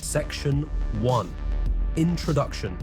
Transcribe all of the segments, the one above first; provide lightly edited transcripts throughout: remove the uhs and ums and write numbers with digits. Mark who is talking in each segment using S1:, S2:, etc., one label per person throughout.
S1: Section 1. Introduction.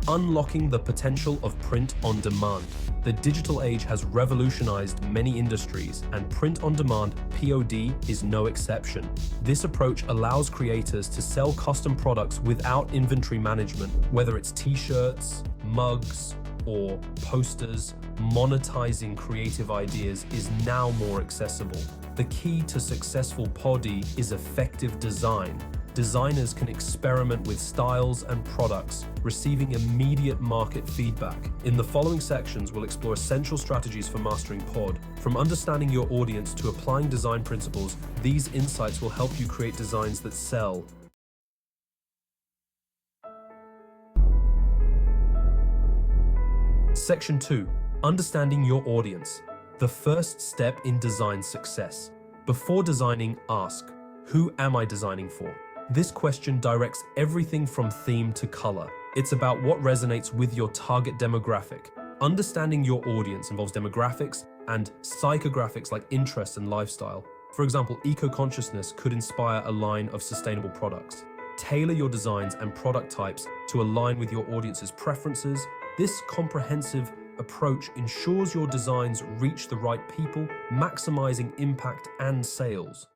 S1: Unlocking the potential of print on demand. The digital age has revolutionized many industries, and print on demand (POD) is no exception. This approach allows creators to sell custom products without inventory management, whether it's t-shirts, mugs, or posters. Monetizing creative ideas is now more accessible. The key to successful POD is effective design. Designers can experiment with styles and products, receiving immediate market feedback. In the following sections, we'll explore essential strategies for mastering POD. From understanding your audience to applying design principles, these insights will help you create designs that sell. Section 2. Understanding your audience. The first step in design success. Before designing, ask, who am I designing for? This question directs everything from theme to color. It's about what resonates with your target demographic. Understanding your audience involves demographics and psychographics like interest and lifestyle. For example, eco-consciousness could inspire a line of sustainable products. Tailor your designs and product types to align with your audience's preferences. This comprehensive approach ensures your designs reach the right people, maximizing impact and sales.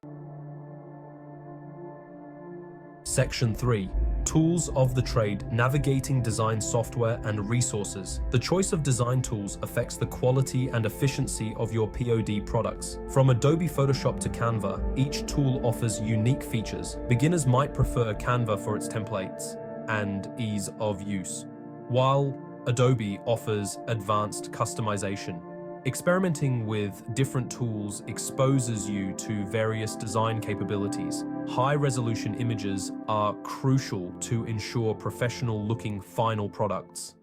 S1: Section 3. Tools of the trade, navigating design software and resources. The choice of design tools affects the quality and efficiency of your POD products. From Adobe Photoshop to Canva, each tool offers unique features. Beginners might prefer Canva for its templates and ease of use, while Adobe offers advanced customization. Experimenting with different tools exposes you to various design capabilities. High-resolution images are crucial to ensure professional-looking final products.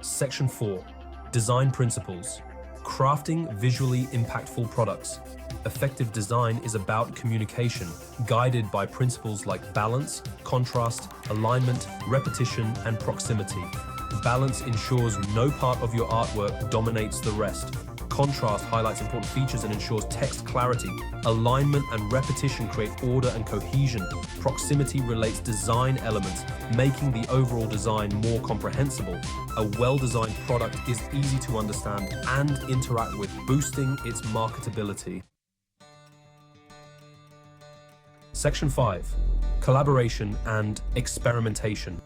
S1: Section 4. Design principles. Crafting visually impactful products. Effective design is about communication, guided by principles like balance, contrast, alignment, repetition, and proximity. Balance ensures no part of your artwork dominates the rest. Contrast highlights important features and ensures text clarity. Alignment and repetition create order and cohesion. Proximity relates design elements, making the overall design more comprehensible. A well-designed product is easy to understand and interact with, boosting its marketability. Section 5. Collaboration and experimentation.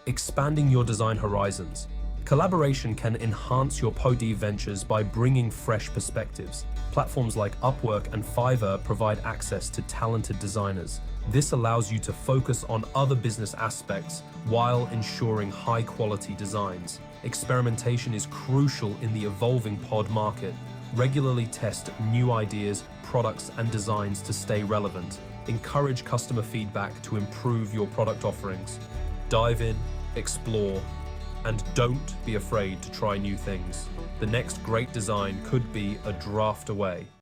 S1: Expanding your design horizons. Collaboration can enhance your POD ventures by bringing fresh perspectives. Platforms like Upwork and Fiverr provide access to talented designers. This allows you to focus on other business aspects while ensuring high-quality designs. Experimentation is crucial in the evolving POD market. Regularly test new ideas, products, and designs to stay relevant. Encourage customer feedback to improve your product offerings. Dive in, explore, and don't be afraid to try new things. The next great design could be a draft away.